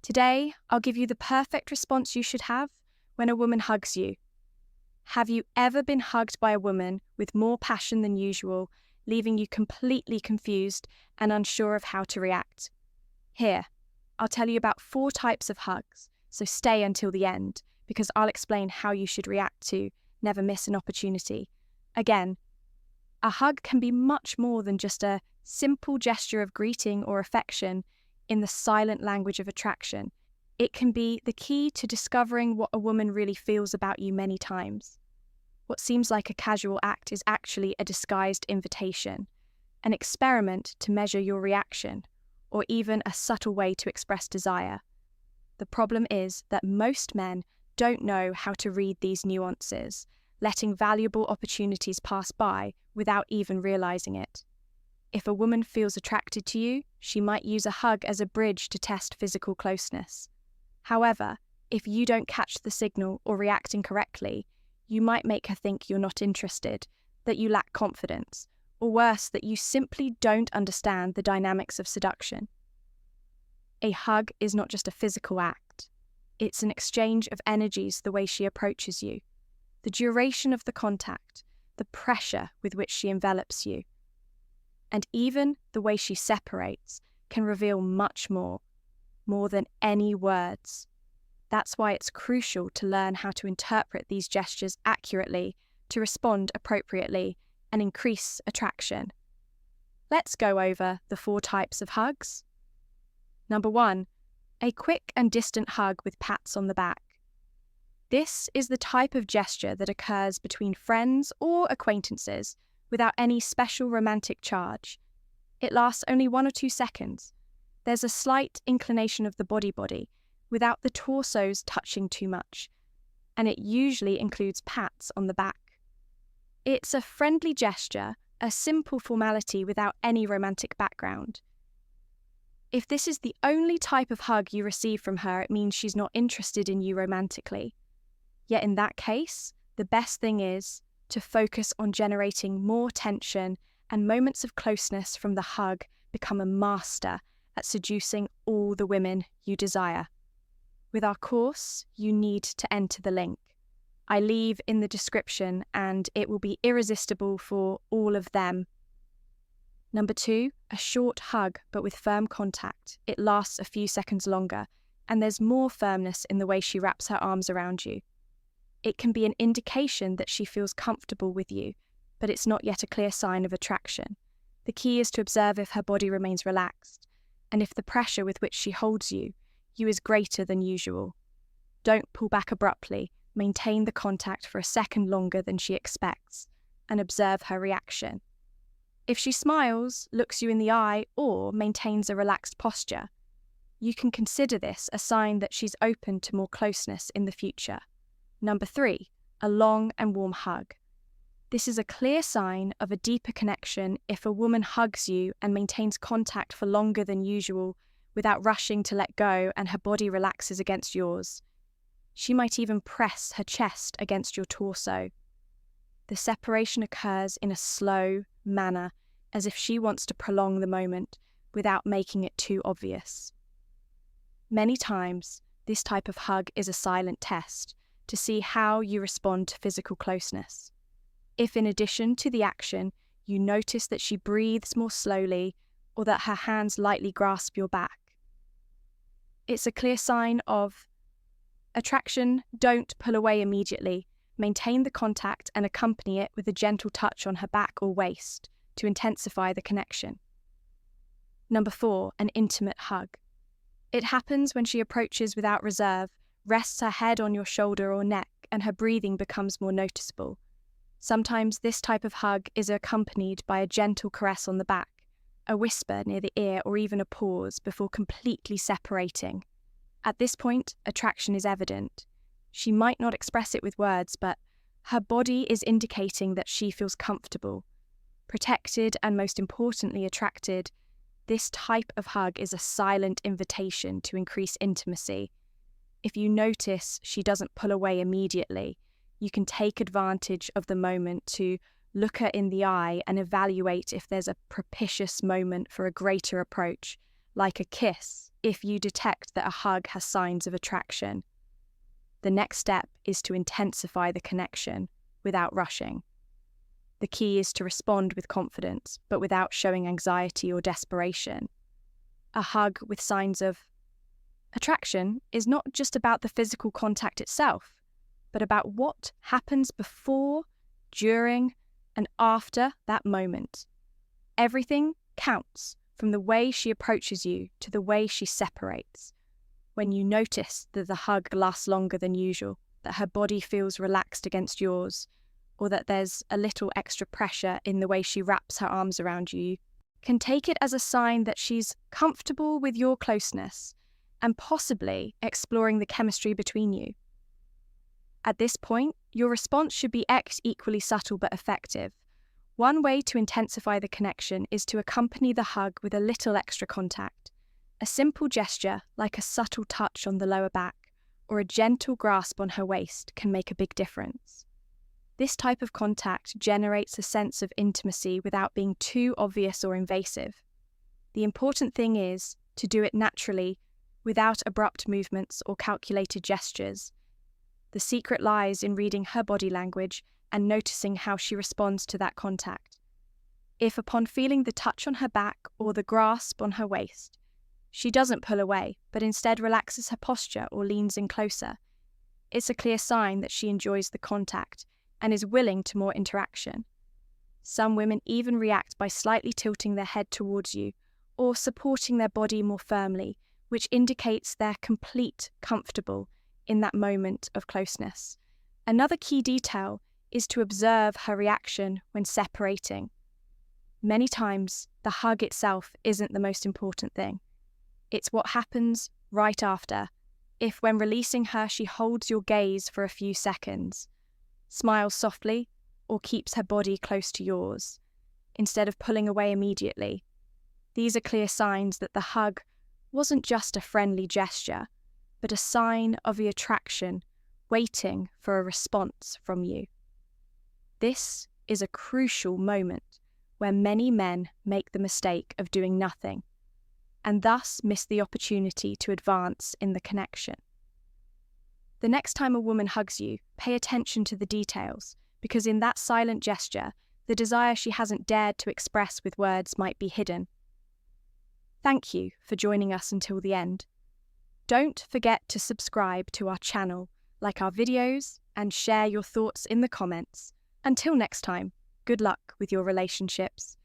Today, I'll give you the perfect response you should have when a woman hugs you. Have you ever been hugged by a woman with more passion than usual, leaving you completely confused and unsure of how to react? Here, I'll tell you about 4 types of hugs, so stay until the end, because I'll explain how you should react to never miss an opportunity. Again, a hug can be much more than just a simple gesture of greeting or affection in the silent language of attraction. It can be the key to discovering what a woman really feels about you many times. What seems like a casual act is actually a disguised invitation, an experiment to measure your reaction, or even a subtle way to express desire. The problem is that most men don't know how to read these nuances, letting valuable opportunities pass by without even realizing it. If a woman feels attracted to you, she might use a hug as a bridge to test physical closeness. However, if you don't catch the signal or react incorrectly, you might make her think you're not interested, that you lack confidence, or worse, that you simply don't understand the dynamics of seduction. A hug is not just a physical act. It's an exchange of energies the way she approaches you, the duration of the contact, the pressure with which she envelops you. And even the way she separates can reveal much more than any words. That's why it's crucial to learn how to interpret these gestures accurately, to respond appropriately, and increase attraction. Let's go over the 4 types of hugs. Number 1, a quick and distant hug with pats on the back. This is the type of gesture that occurs between friends or acquaintances without any special romantic charge. It lasts only 1 or 2 seconds. There's a slight inclination of the body without the torsos touching too much, and it usually includes pats on the back. It's a friendly gesture, a simple formality without any romantic background. If this is the only type of hug you receive from her, it means she's not interested in you romantically. Yet in that case, the best thing is to focus on generating more tension, and moments of closeness from the hug become a master at seducing all the women you desire. With our course, you need to enter the link. I leave in the description, and it will be irresistible for all of them. Number 2, a short hug but with firm contact. It lasts a few seconds longer, and there's more firmness in the way she wraps her arms around you. It can be an indication that she feels comfortable with you, but it's not yet a clear sign of attraction. The key is to observe if her body remains relaxed, and if the pressure with which she holds you is greater than usual. Don't pull back abruptly. Maintain the contact for a second longer than she expects, and observe her reaction. If she smiles, looks you in the eye, or maintains a relaxed posture, you can consider this a sign that she's open to more closeness in the future. Number 3, a long and warm hug. This is a clear sign of a deeper connection if a woman hugs you and maintains contact for longer than usual without rushing to let go and her body relaxes against yours. She might even press her chest against your torso. The separation occurs in a slow manner, as if she wants to prolong the moment without making it too obvious. Many times, this type of hug is a silent test to see how you respond to physical closeness. If in addition to the action, you notice that she breathes more slowly or that her hands lightly grasp your back, it's a clear sign of attraction. Don't pull away immediately. Maintain the contact and accompany it with a gentle touch on her back or waist to intensify the connection. Number 4, an intimate hug. It happens when she approaches without reserve, rests her head on your shoulder or neck, and her breathing becomes more noticeable. Sometimes this type of hug is accompanied by a gentle caress on the back, a whisper near the ear, or even a pause before completely separating. At this point, attraction is evident. She might not express it with words, but her body is indicating that she feels comfortable, protected, and most importantly, attracted. This type of hug is a silent invitation to increase intimacy. If you notice she doesn't pull away immediately, you can take advantage of the moment to look her in the eye and evaluate if there's a propitious moment for a greater approach, like a kiss, if you detect that a hug has signs of attraction. The next step is to intensify the connection without rushing. The key is to respond with confidence, but without showing anxiety or desperation. A hug with signs of attraction is not just about the physical contact itself, but about what happens before, during, and after that moment. Everything counts, from the way she approaches you to the way she separates. When you notice that the hug lasts longer than usual, that her body feels relaxed against yours, or that there's a little extra pressure in the way she wraps her arms around you, can take it as a sign that she's comfortable with your closeness and possibly exploring the chemistry between you. At this point, your response should be equally subtle but effective. One way to intensify the connection is to accompany the hug with a little extra contact. A simple gesture, like a subtle touch on the lower back or a gentle grasp on her waist, can make a big difference. This type of contact generates a sense of intimacy without being too obvious or invasive. The important thing is to do it naturally, without abrupt movements or calculated gestures. The secret lies in reading her body language and noticing how she responds to that contact. If upon feeling the touch on her back or the grasp on her waist, she doesn't pull away, but instead relaxes her posture or leans in closer, it's a clear sign that she enjoys the contact and is willing to more interaction. Some women even react by slightly tilting their head towards you or supporting their body more firmly, which indicates they're comfortable in that moment of closeness. Another key detail is to observe her reaction when separating. Many times, the hug itself isn't the most important thing. It's what happens right after. If when releasing her, she holds your gaze for a few seconds, smiles softly, or keeps her body close to yours, instead of pulling away immediately. These are clear signs that the hug wasn't just a friendly gesture, but a sign of the attraction waiting for a response from you. This is a crucial moment where many men make the mistake of doing nothing, and thus miss the opportunity to advance in the connection. The next time a woman hugs you, pay attention to the details, because in that silent gesture, the desire she hasn't dared to express with words might be hidden. Thank you for joining us until the end. Don't forget to subscribe to our channel, like our videos, and share your thoughts in the comments. Until next time, good luck with your relationships.